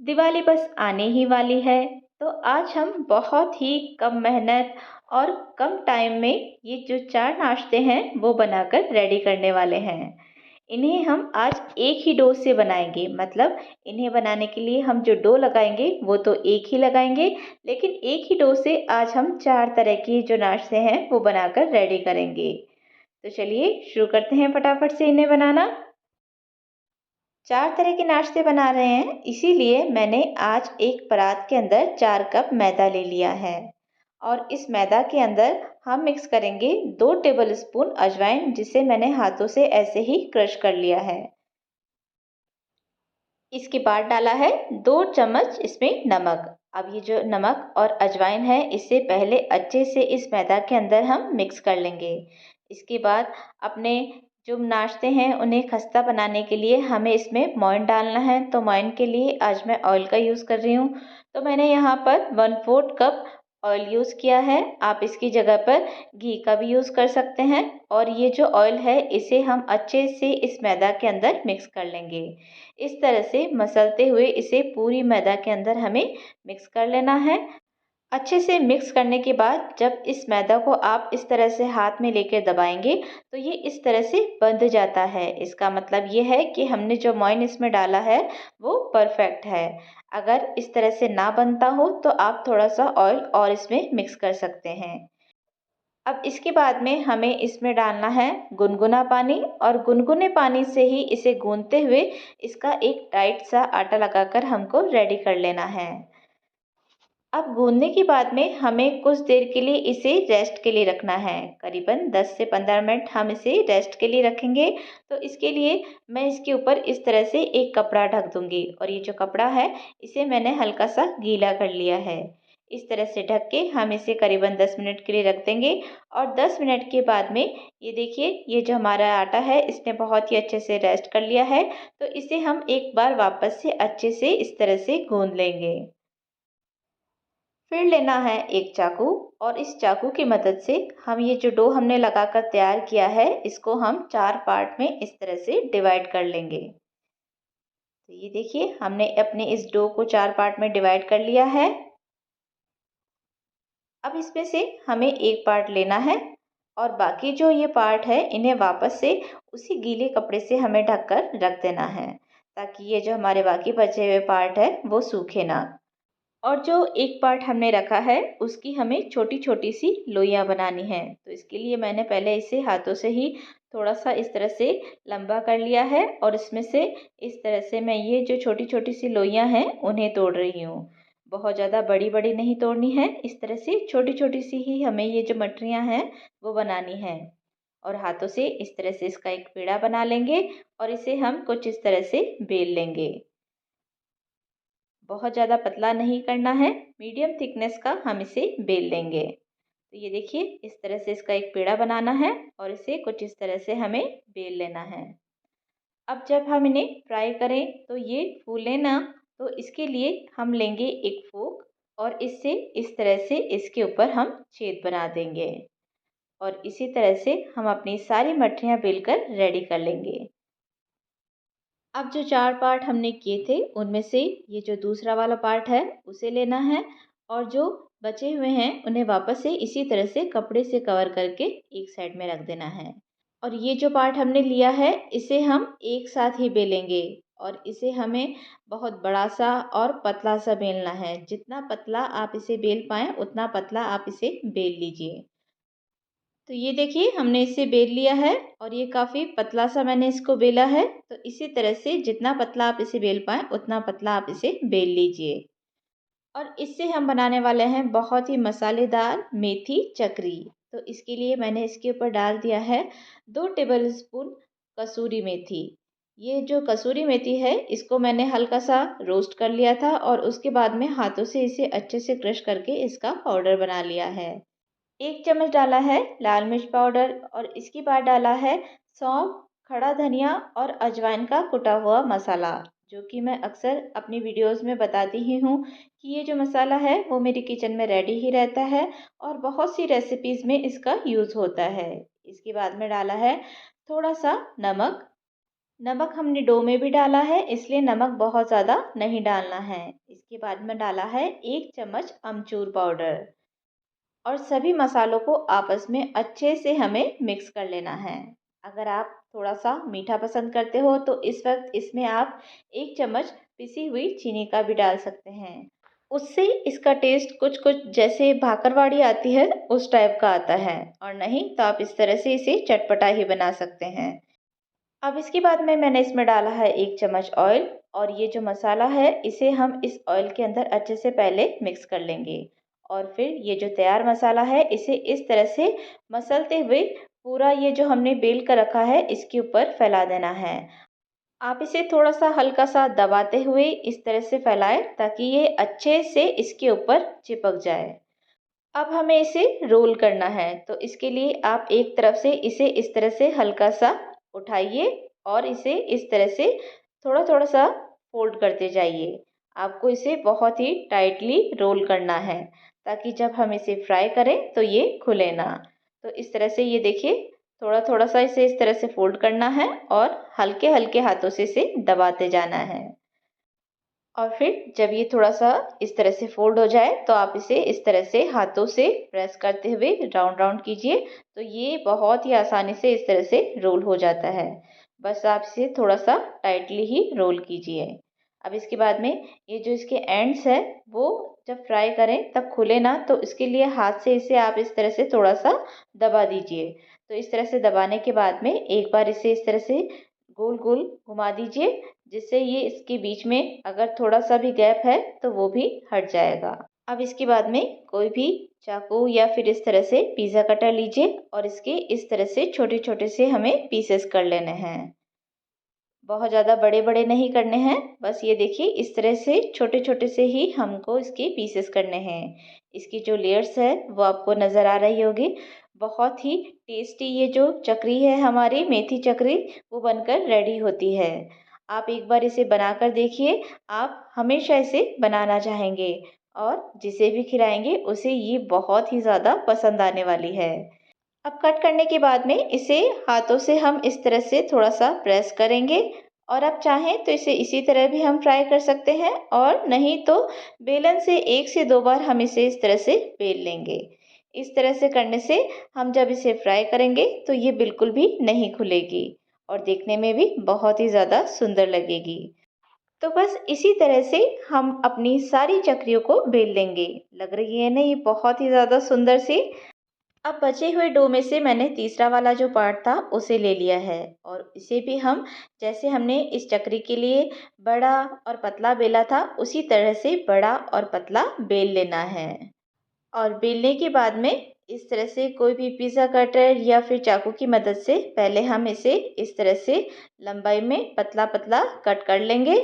दिवाली बस आने ही वाली है, तो आज हम बहुत ही कम मेहनत और कम टाइम में ये जो 4 नाश्ते हैं वो बनाकर रेडी करने वाले हैं। इन्हें हम आज एक ही डो से बनाएंगे, मतलब इन्हें बनाने के लिए हम जो डो लगाएंगे वो तो एक ही लगाएंगे, लेकिन एक ही डो से आज हम 4 तरह की जो नाश्ते हैं वो बनाकर रेडी करेंगे। तो चलिए शुरू करते हैं फटाफट से इन्हें बनाना। 4 तरह के नाश्ते बना रहे हैं, इसीलिए मैंने आज एक परात के अंदर 4 कप मैदा ले लिया है और इस मैदा के अंदर हम मिक्स करेंगे 2 टेबल स्पून अजवाइन, जिसे मैंने हाथों से ऐसे ही क्रश कर लिया है। इसके बाद डाला है 2 चम्मच इसमें नमक। अब ये जो नमक और अजवाइन है, इसे पहले अच्छे से इस मैदा के अंदर हम मिक्स कर लेंगे। इसके बाद अपने जो नाश्ते हैं उन्हें खस्ता बनाने के लिए हमें इसमें मोइन डालना है। तो मोइन के लिए आज मैं ऑयल का यूज़ कर रही हूँ। तो मैंने यहाँ पर 1/4 कप ऑयल यूज़ किया है। आप इसकी जगह पर घी का भी यूज़ कर सकते हैं। और ये जो ऑयल है इसे हम अच्छे से इस मैदा के अंदर मिक्स कर लेंगे। इस तरह से मसलते हुए इसे पूरी मैदा के अंदर हमें मिक्स कर लेना है। अच्छे से मिक्स करने के बाद जब इस मैदा को आप इस तरह से हाथ में लेकर दबाएंगे तो ये इस तरह से बंध जाता है। इसका मतलब ये है कि हमने जो मोइन इसमें डाला है वो परफेक्ट है। अगर इस तरह से ना बनता हो तो आप थोड़ा सा ऑयल और इसमें मिक्स कर सकते हैं। अब इसके बाद में हमें इसमें डालना है गुनगुना पानी, और गुनगुने पानी से ही इसे गूंथते हुए इसका एक टाइट सा आटा लगाकर हमको रेडी कर लेना है। अब गूंदने के बाद में हमें कुछ देर के लिए इसे रेस्ट के लिए रखना है। करीबन 10 से 15 मिनट हम इसे रेस्ट के लिए रखेंगे। तो इसके लिए मैं इसके ऊपर इस तरह से एक कपड़ा ढक दूंगी, और ये जो कपड़ा है इसे मैंने हल्का सा गीला कर लिया है। इस तरह से ढक के हम इसे करीबन 10 मिनट के लिए रख देंगे। और 10 मिनट के बाद में ये देखिए, ये जो हमारा आटा है इसने बहुत ही अच्छे से रेस्ट कर लिया है। तो इसे हम एक बार वापस से अच्छे से इस तरह से गूंद लेंगे। फिर लेना है एक चाकू, और इस चाकू की मदद से हम ये जो डो हमने लगाकर तैयार किया है इसको हम 4 पार्ट में इस तरह से डिवाइड कर लेंगे। तो ये देखिए, हमने अपने इस डो को 4 पार्ट में डिवाइड कर लिया है। अब इसमें से हमें एक पार्ट लेना है और बाकी जो ये पार्ट है इन्हें वापस से उसी गीले कपड़े से हमें ढककर रख देना है, ताकि ये जो हमारे बाकी बचे हुए पार्ट है वो सूखे ना। और जो एक पार्ट हमने रखा है उसकी हमें छोटी छोटी सी लोइयाँ बनानी है। तो इसके लिए मैंने पहले इसे हाथों से ही थोड़ा सा इस तरह से लंबा कर लिया है, और इसमें से इस तरह से मैं ये जो छोटी छोटी सी लोइयाँ हैं उन्हें तोड़ रही हूँ। बहुत ज़्यादा बड़ी बड़ी नहीं तोड़नी है, इस तरह से छोटी छोटी सी ही हमें ये जो मटरियाँ हैं वो बनानी है। और हाथों से इस तरह से इसका एक पेड़ा बना लेंगे और इसे हम कुछ इस तरह से बेल लेंगे। बहुत ज़्यादा पतला नहीं करना है, मीडियम थिकनेस का हम इसे बेल लेंगे। तो ये देखिए, इस तरह से इसका एक पेड़ा बनाना है और इसे कुछ इस तरह से हमें बेल लेना है। अब जब हम इन्हें फ्राई करें तो ये फूले ना, तो इसके लिए हम लेंगे एक फोक और इससे इस तरह से इसके ऊपर हम छेद बना देंगे। और इसी तरह से हम अपनी सारी मठरियाँ बेलकर रेडी कर लेंगे। अब जो 4 पार्ट हमने किए थे उनमें से ये जो दूसरा वाला पार्ट है उसे लेना है, और जो बचे हुए हैं उन्हें वापस से इसी तरह से कपड़े से कवर करके एक साइड में रख देना है। और ये जो पार्ट हमने लिया है इसे हम एक साथ ही बेलेंगे, और इसे हमें बहुत बड़ा सा और पतला सा बेलना है। जितना पतला आप इसे बेल पाएँ उतना पतला आप इसे बेल लीजिए। तो ये देखिए, हमने इसे बेल लिया है और ये काफ़ी पतला सा मैंने इसको बेला है। तो इसी तरह से जितना पतला आप इसे बेल पाएँ उतना पतला आप इसे बेल लीजिए। और इससे हम बनाने वाले हैं बहुत ही मसालेदार मेथी चकरी। तो इसके लिए मैंने इसके ऊपर डाल दिया है 2 टेबल स्पून कसूरी मेथी। ये जो कसूरी मेथी है इसको मैंने हल्का सा रोस्ट कर लिया था, और उसके बाद में हाथों से इसे अच्छे से क्रश करके इसका पाउडर बना लिया है। 1 चम्मच डाला है लाल मिर्च पाउडर, और इसके बाद डाला है सौंफ, खड़ा धनिया और अजवाइन का कुटा हुआ मसाला, जो कि मैं अक्सर अपनी वीडियोस में बताती ही हूँ कि ये जो मसाला है वो मेरी किचन में रेडी ही रहता है और बहुत सी रेसिपीज़ में इसका यूज़ होता है। इसके बाद में डाला है थोड़ा सा नमक, नमक हमने डो में भी डाला है, इसलिए नमक बहुत ज़्यादा नहीं डालना है। इसके बाद में डाला है 1 चम्मच अमचूर पाउडर और सभी मसालों को आपस में अच्छे से हमें मिक्स कर लेना है। अगर आप थोड़ा-सा मीठा पसंद करते हो तो इस वक़्त इसमें आप 1 चम्मच पिसी हुई चीनी का भी डाल सकते हैं। उससे इसका टेस्ट कुछ-कुछ जैसे भाकरवाड़ी आती है उस टाइप का आता है, और नहीं तो आप इस तरह से इसे चटपटा ही बना सकते हैं। अब इसके बाद में मैंने इसमें डाला है 1 चम्मच ऑयल, और ये जो मसाला है इसे हम इस ऑयल के अंदर अच्छे से पहले मिक्स कर लेंगे। और फिर ये जो तैयार मसाला है इसे इस तरह से मसलते हुए पूरा ये जो हमने बेल कर रखा है इसके ऊपर फैला देना है। आप इसे थोड़ा-सा हल्का-सा दबाते हुए इस तरह से फैलाएँ ताकि ये अच्छे से इसके ऊपर चिपक जाए। अब हमें इसे रोल करना है, तो इसके लिए आप एक तरफ से इसे इस तरह से हल्का-सा उठाइए और इसे इस तरह से थोड़ा-थोड़ा सा फ़ोल्ड करते जाइए। आपको इसे बहुत ही टाइटली रोल करना है, ताकि जब हम इसे फ्राई करें तो ये खुले ना। तो इस तरह से ये देखिए, थोड़ा-थोड़ा सा इसे इस तरह से फ़ोल्ड करना है और हल्के-हल्के हाथों से इसे दबाते जाना है। और फिर जब ये थोड़ा-सा इस तरह से फ़ोल्ड हो जाए तो आप इसे इस तरह से हाथों से प्रेस करते हुए राउंड-राउंड कीजिए, तो ये बहुत ही आसानी से इस तरह से रोल हो जाता है। बस आप इसे थोड़ा-सा टाइटली ही रोल कीजिए। अब इसके बाद में ये जो इसके एंड्स हैं वो जब फ्राई करें तब खुले ना, तो इसके लिए हाथ से इसे आप इस तरह से थोड़ा-सा दबा दीजिए। तो इस तरह से दबाने के बाद में एक बार इसे इस तरह से गोल-गोल घुमा दीजिए, जिससे ये इसके बीच में अगर थोड़ा-सा भी गैप है तो वो भी हट जाएगा। अब इसके बाद में कोई भी चाकू या फिर इस तरह से पिज़्ज़ा कटर लीजिए और इसके इस तरह से छोटे-छोटे से हमें पीसेस कर लेने हैं। बहुत ज़्यादा बड़े-बड़े नहीं करने हैं, बस ये देखिए इस तरह से छोटे-छोटे से ही हमको इसके पीसेस करने हैं। इसकी जो लेयर्स है वो आपको नज़र आ रही होगी। बहुत ही टेस्टी ये जो चकरी है हमारी मेथी चकरी, वो बनकर रेडी होती है। आप एक बार इसे बनाकर देखिए, आप हमेशा इसे बनाना चाहेंगे और जिसे भी खिलाएँगे उसे ये बहुत ही ज़्यादा पसंद आने वाली है। अब कट करने के बाद में इसे हाथों से हम इस तरह से थोड़ा-सा प्रेस करेंगे, और आप चाहें तो इसे इसी तरह भी हम फ्राई कर सकते हैं, और नहीं तो बेलन से 1 से 2 बार हम इसे इस तरह से बेल लेंगे। इस तरह से करने से हम जब इसे फ्राई करेंगे तो ये बिल्कुल भी नहीं खुलेगी और देखने में भी बहुत ही ज़्यादा सुंदर लगेगी। तो बस इसी तरह से हम अपनी सारी चकरियों को बेल लेंगे। लग रही है ना ये बहुत ही ज़्यादा सुंदर सी। अब बचे हुए डो में से मैंने तीसरा वाला जो पार्ट था उसे ले लिया है, और इसे भी हम जैसे हमने इस चक्री के लिए बड़ा और पतला बेला था उसी तरह से बड़ा और पतला बेल लेना है। और बेलने के बाद में इस तरह से कोई भी पिज़्ज़ा कटर या फिर चाकू की मदद से पहले हम इसे इस तरह से लंबाई में पतला-पतला कट कर लेंगे,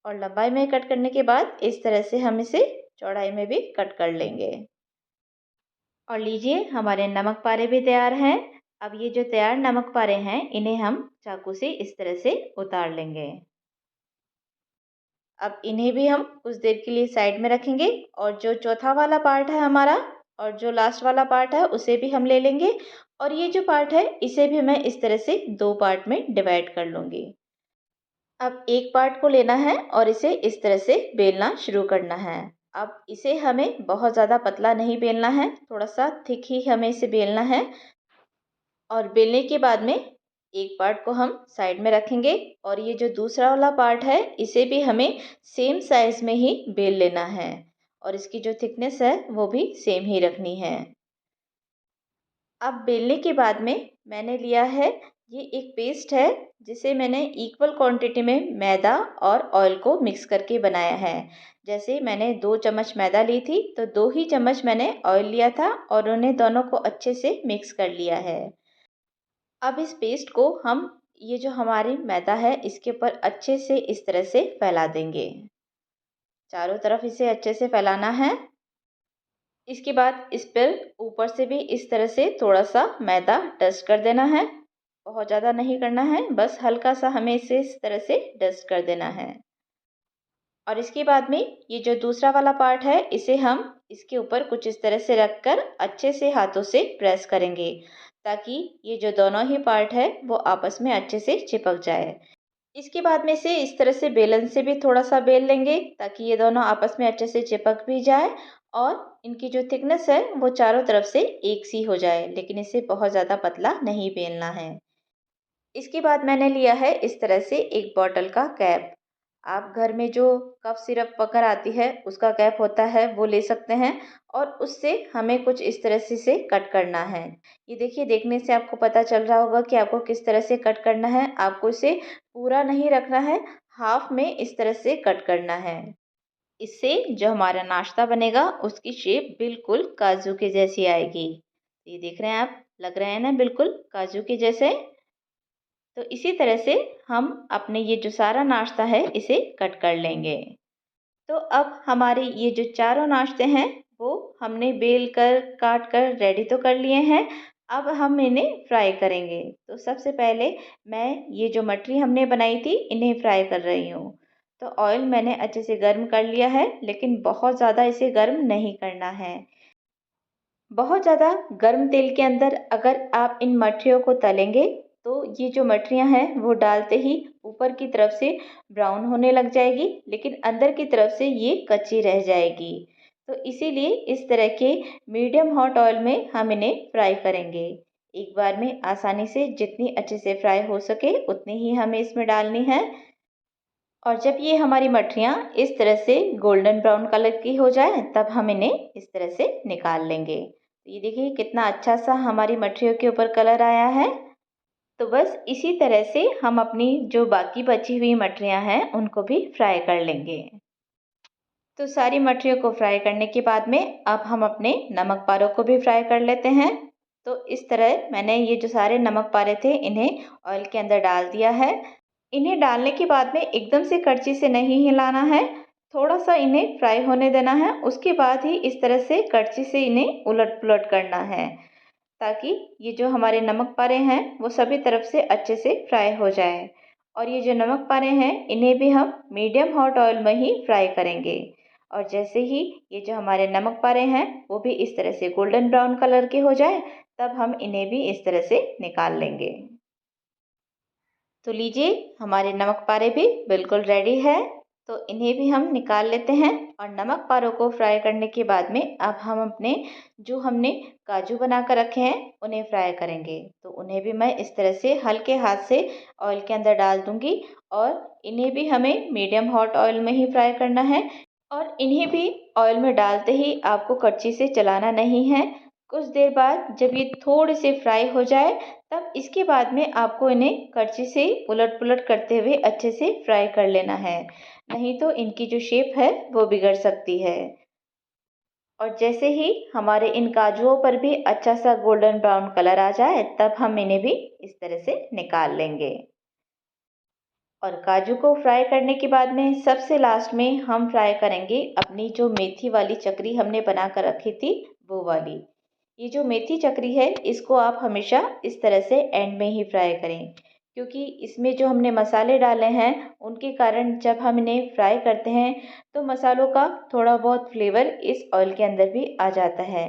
और लंबाई में कट करने के बाद इस तरह से हम इसे चौड़ाई में भी कट कर लेंगे। और लीजिए हमारे नमक पारे भी तैयार हैं। अब ये जो तैयार नमक पारे हैं इन्हें हम चाकू से इस तरह से उतार लेंगे। अब इन्हें भी हम कुछ देर के लिए साइड में रखेंगे, और जो चौथा वाला पार्ट है हमारा और जो लास्ट वाला पार्ट है उसे भी हम ले लेंगे, और ये जो पार्ट है इसे भी मैं इस तरह से 2 पार्ट में डिवाइड कर लूँगी। अब एक पार्ट को लेना है और इसे इस तरह से बेलना शुरू करना है। अब इसे हमें बहुत ज़्यादा पतला नहीं बेलना है, थोड़ा-सा थिक ही हमें इसे बेलना है। और बेलने के बाद में एक पार्ट को हम साइड में रखेंगे, और ये जो दूसरा वाला पार्ट है इसे भी हमें सेम साइज़ में ही बेल लेना है, और इसकी जो थिकनेस है वो भी सेम ही रखनी है। अब बेलने के बाद में मैंने लिया है, ये एक पेस्ट है जिसे मैंने इक्वल क्वांटिटी में मैदा और ऑयल को मिक्स करके बनाया है। जैसे मैंने 2 चम्मच मैदा ली थी तो 2 ही चम्मच मैंने ऑयल लिया था, और उन्हें दोनों को अच्छे से मिक्स कर लिया है। अब इस पेस्ट को हम ये जो हमारी मैदा है इसके ऊपर अच्छे से इस तरह से फैला देंगे। चारों तरफ इसे अच्छे से फैलाना है। इसके बाद इस पर ऊपर से भी इस तरह से थोड़ा-सा मैदा डस्ट कर देना है। बहुत ज़्यादा नहीं करना है, बस हल्का-सा हमें इसे इस तरह से डस्ट कर देना है। और इसके बाद में ये जो दूसरा वाला पार्ट है इसे हम इसके ऊपर कुछ इस तरह से रखकर अच्छे से हाथों से प्रेस करेंगे। ताकि ये जो दोनों ही पार्ट है वो आपस में अच्छे से चिपक जाए। इसके बाद में इसे इस तरह से बेलन से भी थोड़ा सा बेल लेंगे ताकि ये दोनों आपस में अच्छे से चिपक भी जाए और इनकी जो थिकनेस है वो चारों तरफ से एक सी हो जाए, लेकिन इसे बहुत ज़्यादा पतला नहीं बेलना है। इसके बाद मैंने लिया है इस तरह से एक बॉटल का कैप। आप घर में जो कफ सिरप वगैरह आती है उसका कैप होता है वो ले सकते हैं और उससे हमें कुछ इस तरह से इसे कट करना है। ये देखिए, देखने से आपको पता चल रहा होगा कि आपको किस तरह से कट करना है। आपको इसे पूरा नहीं रखना है, हाफ में इस तरह से कट करना है। इससे जो हमारा नाश्ता बनेगा उसकी शेप बिल्कुल काजू के जैसी आएगी। ये देख रहे हैं आप, लग रहे हैं ना बिल्कुल काजू के जैसे। तो इसी तरह से हम अपने ये जो सारा नाश्ता है इसे कट कर लेंगे। तो अब हमारे ये जो चारों नाश्ते हैं वो हमने बेल कर काट कर रेडी तो कर लिए हैं। अब हम इन्हें फ्राई करेंगे। तो सबसे पहले मैं ये जो मठरी हमने बनाई थी इन्हें फ्राई कर रही हूँ। तो ऑयल मैंने अच्छे से गर्म कर लिया है, लेकिन बहुत ज़्यादा इसे गर्म नहीं करना है। बहुत ज़्यादा गर्म तेल के अंदर अगर आप इन मठरियों को तलेंगे तो ये जो मठरियाँ हैं वो डालते ही ऊपर की तरफ से ब्राउन होने लग जाएगी, लेकिन अंदर की तरफ से ये कच्ची रह जाएगी। तो इसीलिए इस तरह के मीडियम हॉट ऑयल में हम इन्हें फ्राई करेंगे। एक बार में आसानी से जितनी अच्छे से फ्राई हो सके उतनी ही हमें इसमें डालनी है। और जब ये हमारी मठरियाँ इस तरह से गोल्डन ब्राउन कलर की हो जाए तब हम इन्हें इस तरह से निकाल लेंगे। तो ये देखिए कितना अच्छा सा हमारी मठरियों के ऊपर कलर आया है। तो बस इसी तरह से हम अपनी जो बाकी बची हुई मठरियाँ हैं उनको भी फ्राई कर लेंगे। तो सारी मठरियों को फ्राई करने के बाद में अब हम अपने नमक पारों को भी फ्राई कर लेते हैं। तो इस तरह मैंने ये जो सारे नमक पारे थे इन्हें ऑयल के अंदर डाल दिया है। इन्हें डालने के बाद में एकदम से कड़छी से नहीं हिलाना है, थोड़ा सा इन्हें फ्राई होने देना है। उसके बाद ही इस तरह से कड़छी से इन्हें उलट पुलट करना है ताकि ये जो हमारे नमक पारे हैं वो सभी तरफ से अच्छे से फ्राई हो जाए। और ये जो नमक पारे हैं इन्हें भी हम मीडियम हॉट ऑयल में ही फ्राई करेंगे। और जैसे ही ये जो हमारे नमक पारे हैं वो भी इस तरह से गोल्डन ब्राउन कलर के हो जाए तब हम इन्हें भी इस तरह से निकाल लेंगे। तो लीजिए, हमारे नमक पारे भी बिल्कुल रेडी है। तो इन्हें भी हम निकाल लेते हैं। और नमक पारों को फ्राई करने के बाद में अब हम अपने जो हमने काजू बना कर रखे हैं उन्हें फ्राई करेंगे। तो उन्हें भी मैं इस तरह से हल्के हाथ से ऑयल के अंदर डाल दूंगी और इन्हें भी हमें मीडियम हॉट ऑयल में ही फ्राई करना है। और इन्हें भी ऑयल में डालते ही आपको कड़छी से चलाना नहीं है। कुछ देर बाद जब ये थोड़े से फ्राई हो जाए तब इसके बाद में आपको इन्हें कड़छी से उलट-पुलट करते हुए अच्छे से फ्राई कर लेना है। नहीं तो इनकी जो शेप है वो बिगड़ सकती है। और जैसे ही हमारे इन काजुओं पर भी अच्छा सा गोल्डन ब्राउन कलर आ जाए तब हम इन्हें भी इस तरह से निकाल लेंगे। और काजू को फ्राई करने के बाद में सबसे लास्ट में हम फ्राई करेंगे अपनी जो मेथी वाली चकरी हमने बना कर रखी थी वो वाली। ये जो मेथी चकरी है इसको आप हमेशा इस तरह से एंड में ही फ्राई करें, क्योंकि इसमें जो हमने मसाले डाले हैं उनके कारण जब हम इन्हें फ्राई करते हैं तो मसालों का थोड़ा बहुत फ्लेवर इस ऑयल के अंदर भी आ जाता है।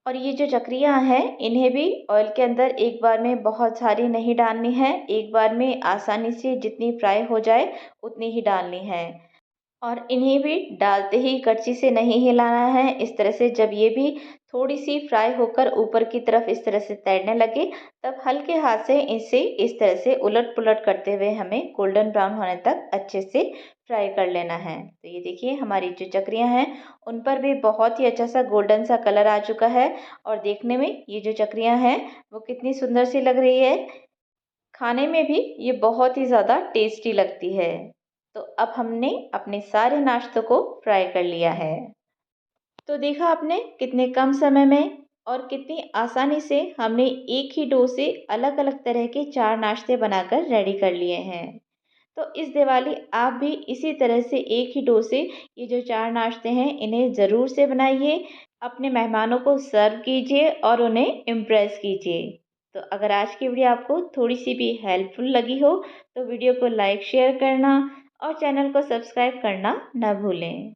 और ये जो चकरियाँ हैं इन्हें भी ऑयल के अंदर एक बार में बहुत सारी नहीं डालनी है, एक बार में आसानी से जितनी फ्राई हो जाए उतनी ही डालनी है। और इन्हें भी डालते ही कड़छी से नहीं हिलाना है। इस तरह से जब ये भी थोड़ी सी फ्राई होकर ऊपर की तरफ इस तरह से तैरने लगे तब हल्के हाथ से इसे इस तरह से उलट पुलट करते हुए हमें गोल्डन ब्राउन होने तक अच्छे से फ्राई कर लेना है। तो ये देखिए हमारी जो चकरियाँ हैं उन पर भी बहुत ही अच्छा सा गोल्डन सा कलर आ चुका है। और देखने में ये जो चकरियाँ हैं वो कितनी सुंदर सी लग रही है। खाने में भी ये बहुत ही ज़्यादा टेस्टी लगती है। तो अब हमने अपने सारे नाश्तों को फ्राई कर लिया है। तो देखा आपने कितने कम समय में और कितनी आसानी से हमने एक ही डो से अलग अलग तरह के 4 नाश्ते बनाकर रेडी कर लिए हैं। तो इस दिवाली आप भी इसी तरह से एक ही डो से ये जो 4 नाश्ते हैं इन्हें ज़रूर से बनाइए, अपने मेहमानों को सर्व कीजिए और उन्हें इम्प्रेस कीजिए। तो अगर आज की वीडियो आपको थोड़ी सी भी हेल्पफुल लगी हो तो वीडियो को लाइक शेयर करना और चैनल को सब्सक्राइब करना न भूलें।